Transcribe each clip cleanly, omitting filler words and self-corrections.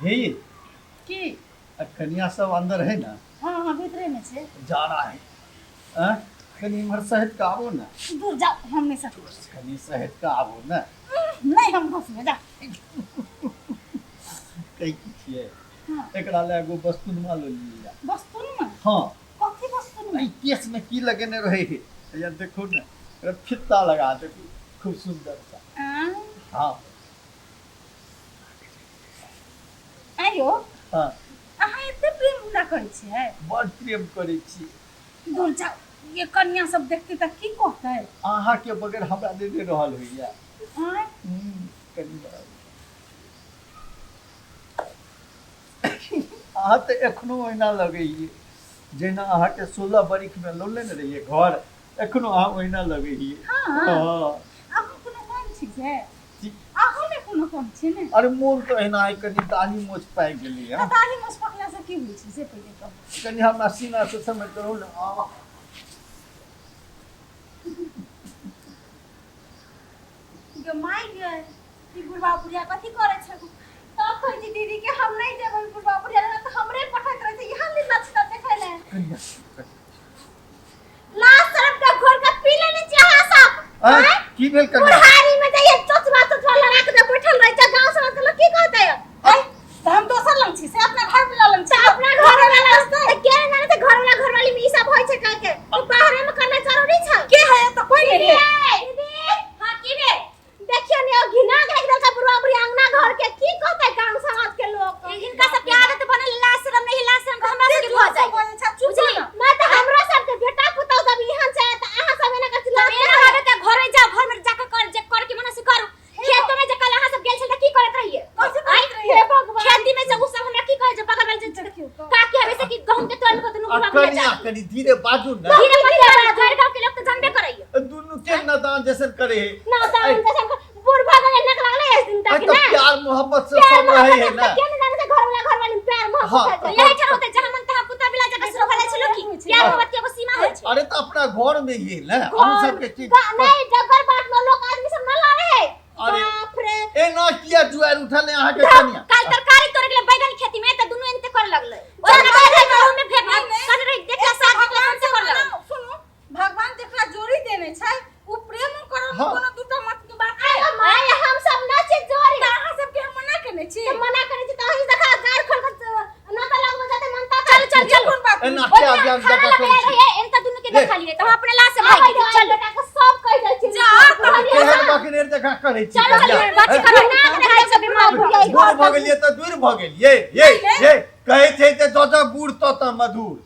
हे की कन्या सब अंदर है ना? हाँ हाँ भीतरे में से जा रहा है। कनी इमहर सहित का आबो ना। दूर जाओ हम नहीं सकते। कनी सहित का आबो ना। नहीं हम घुस में जा। कई किछिए हाँ एकरा ले एगो वस्तुनमा ले लिया। वस्तुन में हाँ कथी वस्तुन में? ई केस में की लगेने रहे है या देखो ना एकरा फित्ता लगा दे खूब सुंदर सा। हाँ आयो हाँ अहाँ एते प्रेम ना करै छियै? बड़ प्रेम करै छी। दूर जाओ ये कन्या सब देखते त की कहतै? आहा के बगैर हमरा दे दे रहल होइया। हाँ कनी अहाँ तो एखनो ओहिना लगैये जेना अहाँ के 16 बरिख में लोले न रहिए घर एखनो अहाँ ओहिना लगैये। हाँ हाँ अहाँ कोनो काम छी से? जी। अहाँ ने कोनो काम छी ने? अरे मोन तो एहिना है कनी दानी मोच पाइ गेली है। दाढ़ी मोछ पकला से की होइ छी से पहिले कहू। कनी हमरा सीना से समय करू ना। गे माय गे ई बुढ़वा बुढ़िया कथी करे छै? तब कहै छी दीदी के हम नहीं जेबै बुढ़वा बुढ़िया लग त हमरे पठैत रहे छै यहाँ लीला छिता देखै ले। कनिया लास्ट तरफ का घोर का पी लेने छी अहाँ सब। की भेल कनिया? बुढ़ारी में जाइए चोचवा चोचवा लगा के बैठल रह जा गांव समाज के लोग की कहते है? तो हम दोसर लंग छी से अपना घर वाला लंग छी। अपना घर वाला रास्ता के ना त घर वाला घर वाली में ई सब होय छै का के? तो बाहर में करना जरूरी छै के है तो कोई नहीं है। दीदी हां की रे देखियो ने घिना के एकदम से बुढ़वा बुढ़िया अंगना घर के की कहते गांव समाज के लोग? इनका सब के आदत बनल लाशरम नहीं लाशरम हमरा सब के हो जाए। बुझली मैं तो हमरा सब के बेटा पुतौ सब यहां से त अहाँ सब एना कर चिल्ला मेरा आदत है घर में जा घर में जाके कर जे कर के मने से करू। खेत में जे कल अहाँ सब गेल छल त की करत रहिए? हे भगवान खेती में सब सब हमरा की कहे जे पकड़ लेल जे देखियो का के हवे से कि गहूं के तोड़ को दुनु बुढ़ा बुढ़िया कनिया कनी धीरे बाजू ना। धीरे बाजू घर गांव के लोग तो जानबे करइए दुनु के नादान जैसन करे है। नादान जैसन बुढ़वा के नक लागले इस दिन तक तो ना प्यार मोहब्बत से सब रहे है ना। के ना जाने घर वाली प्यार मोहब्बत है। यही ठर होते जहां मन तहां पुता बिला जा बसरो भले छलो की प्यार मोहब्बत के एगो सीमा होय छै। अरे तो अपना घर में ही है ना हम सब के चीज नहीं डगर बाट में लोग आदमी सब न लावे है। अरे बाप रे ए ना किया जुआर उठले अहाँ के कनिया काल तरकारी तोरे के बैगन खेती में त दुनु एनते कर लगले ओना बैगन गहूं में फेंक कर रे देखला साग निकला कौन से कर लगले। सुनो भगवान जेकरा जोड़ी देने छै उ प्रेम करन कोनो दूटा मत के बात है। माय हम सब ना छी जोड़ी अहाँ सब के हम मना केने छी। तो मना करे छी त ही देखा गाय खोल के ना त लगबो जाते मनता चल चल चल कोन बात ए ना क्या जान जगह कर एनता दुनु के देखा लिए त हम अपने लाश से भाग गए। चल बेटा के सब कह दे छी जा केहन बकनेर जगह करे छी। चल चल बात करो ना खाए सब बीमार हो जाई। दूर भ गेलिए त दूर भ गेलिए ये कहै छै जे जत बूढ़ तत मधुर।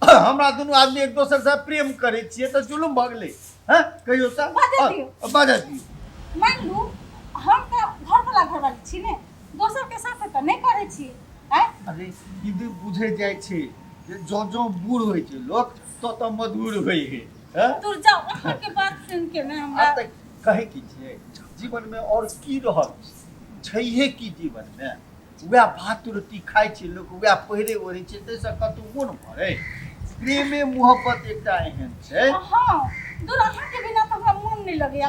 हमरा दुनु आदमी एक दोसर से प्रेम करे छिए त जुलुम भ गेलै। हैं कहियो त बाजा दियो मान लू हम त घर वाली छी ने दोसर के साथ त नहीं करे छी। अरे ई बुझे जाय छै जे जो जो बूढ़ होय छै लोग तत मधुर होय है। हैं दूर जाओ अहाँ के बात सुन के ना हमरा आ त कहे की छै जीवन में और की रहल छैहे की जीवन में वह भात रोटी खाय छै लोग वह पहिरे ओढ़े छै तै से कतौ कोन भरे प्रेमे मोहब्बत एकटा एहन छै। हां दूर अहाँ के बिना त हमरा मन नहीं लगैया।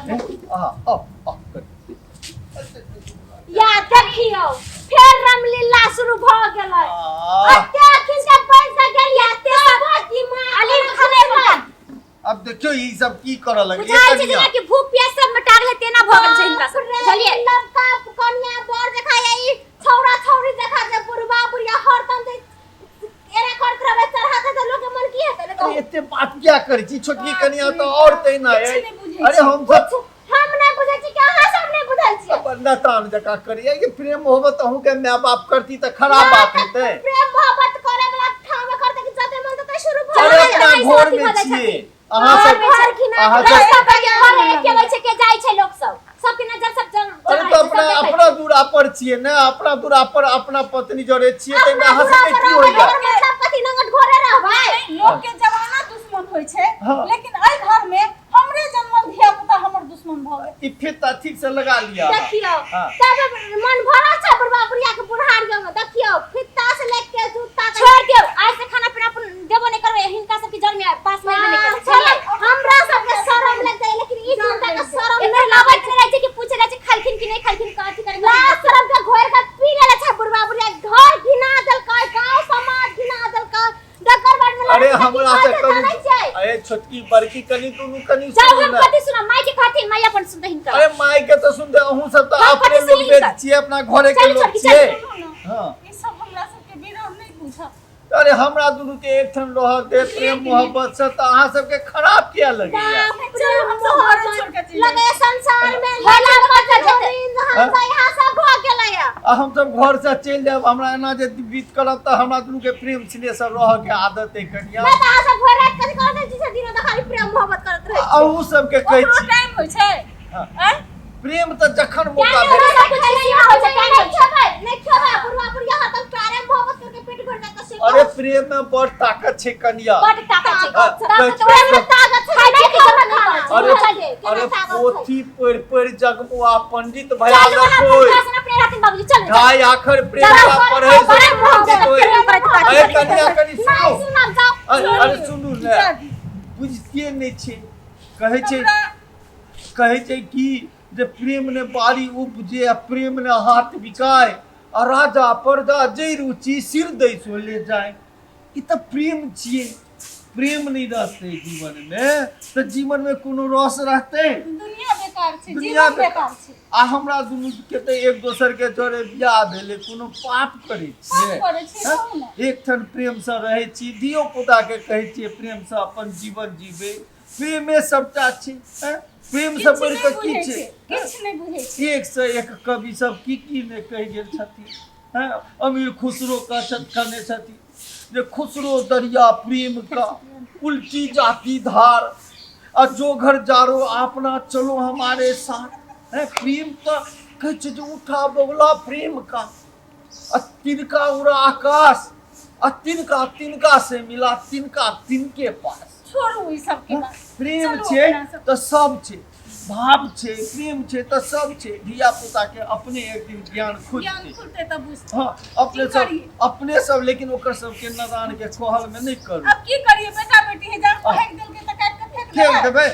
या देखियो फेर रामलीला शुरू भ गेलै। अत्ते खिंचा पैसा गेल याते सबकी मां अली खले बता। अब देखियो ई सब की करऽ लगे बुझाई छै जेना कि भूख प्यास सब मिटा गेल तेना भ गेल छै इनका सब। चलिए लड़का कन्या बर देखाया ई छौरा छौरी देखा जे बुढ़वा बुढ़िया हरदम जे एरा कर करबे चढ़ा के लोग के मन की हेतै? अरे एते बात क्या करै छी छोटकी कनिया तो और तै ना है। अरे हम सब हम नहीं बुझै छी कि अहाँ सब नहीं बुझै छी। बंदा तान जका करिए ये प्रेम मोहब्बत अहू के माय बाप करती त खराब बात हेतै। प्रेम मोहब्बत करे वाला ठाम में करते कि जते मन तते शुरू भ अरे अपना घर में छिए अहाँ सब के वजह से के जाय छै लोग सबके नजर सब अरे तो अपना दूरा पर छिए ना अपना दूरा पर अपना पत्नी जोड़े छिए त में अहाँ सब के की होइया? मतलब कथि नंगट घरे रहबै लोग के जमाना दुश्मन होय छै लेकिन एई घर में हमरे जन्मल धिया पुता हमर दुश्मन भ गेल। ई फिता ठीक से लगा लिया देखियो तब मन भरा छै बुढ़वा बुढ़िया के बुढ़ारिया में देखियो फिता से लेके जूता छोड़ दियो आज से खाना पीना देबो नहीं करबे हिनका सब के जन्म में पास में नहीं करबे। हमरा सब के शरम लग जाए लेकिन ई जनता के शरम नहीं लागै छै कि पूछे छै खालखिन कि नहीं खालखिन काठी करे लास्ट शरम के घोर का पी लेले छै बुढ़वा बुढ़िया घर अरे हमरा से कनी अरे छोटकी बड़की कनी दुनु कनी जाओ सुन हम ना। कथि सुना माई के खातिर माई अपन सुन दहिन कर अरे माई के तो सुन दे अहूं सब तो हम अपने कथी लोग सुनी बेच छिए अपना घरे के चल, लोग चल, छिए। सुनो हां ये सब हमरा सबके विरोध नहीं बुझा अरे हमरा दुनु के एक ठन रह दे प्रेम मोहब्बत से तो अहाँ सबके खराब किया लगे यार। चल हम सब घर छोड़ के चले लगे संसार में लगा पता जमीन हम तो यहाँ सब भाग गेला या आ हम सब घर से चल जाब हमरा एना जे बीत करब त हमरा दुनु के प्रेम स्नेह सब रह के आदत है कनिया। मैं तो सब घर रात कथि करत छी दिनो तो खाली प्रेम मोहब्बत करत रहे अहूं सबके कहै ओकरो छी टाइम होय छै हाँ। हैं प्रेम त जखन मौका क्या भेटे सब कुछ सीमा हो जाए नहीं खेबे पुरवा पुरिया हाथ प्यारे मोहब्बत करके पेट भर जाता से अरे प्रेम में बड़ ताकत छै कनिया। बड़ ताकत छै ताकत प्रेम में ताकत छै खाई के खाना अरे पोथी पढ़ जगमुआ पंडित भया चल न कोई अपने रात बाबूजी चल ढाई आखर प्रेम का पढ़े से पंडित होए। अरे कनिया कनी सुनो सुना जाओ अरे सुनू ने बुझते नहीं छै कहै छै कि जे प्रेम ने बारी उपजे आ प्रेम ने हाथ बिकाए आ राजा पर्दा जै रुचि सिर दै सो ले जाए। ई त प्रेम छिए। प्रेम नहीं रहते जीवन में तो जीवन में कोनो रस रहते दुनिया बेकार छै दुनिया जीवन बेकार छै आ हमरा दुनू के तो एक दोसर के जोरे बियाह भेले कोनो पाप करे छिए। पाप करै छै, हाँ? कहू ने। एक ठन प्रेम से रहे छी धियो पुता के कहै छिए प्रेम से अपन जीवन जीवे प्रेमे सबटा छै। हाँ? प्रेम से बढ़ के की छै किछ नहीं बुझै छै एक से एक कवि सब की ने कह गेल छथिन। हाँ? अमीर खुसरो का कहने छथिन जे खुसरो दरिया प्रेम का उल्टी जाती धार और जो घर जारो अपना चलो हमारे साथ है। प्रेम का कच जो उठा बगला प्रेम का तिनका उड़ा आकाश तिनका से मिला तिनका तिनके पास। छोड़ू ई सब के बात प्रेम चलो छे अपना सब। तो सब छे भाव छे प्रेम छे तो सब छे। धिया पुता के अपने एक दिन ज्ञान ज्ञान खुलते खुलते तब बुझते हाँ अपने की सब करिए? लेकिन ओकर सबके नादान के कोहल में नहीं करू अब की करिए बेटा बेटी है जान फेंक दिल के त काट के फेंक फेंक देबै देबै।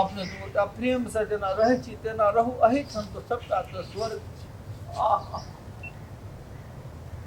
अपने दुटा प्रेम से जेना रहै छी तेना रहू। अही ठन तो सबटा तो स्वर्ग छै। आहा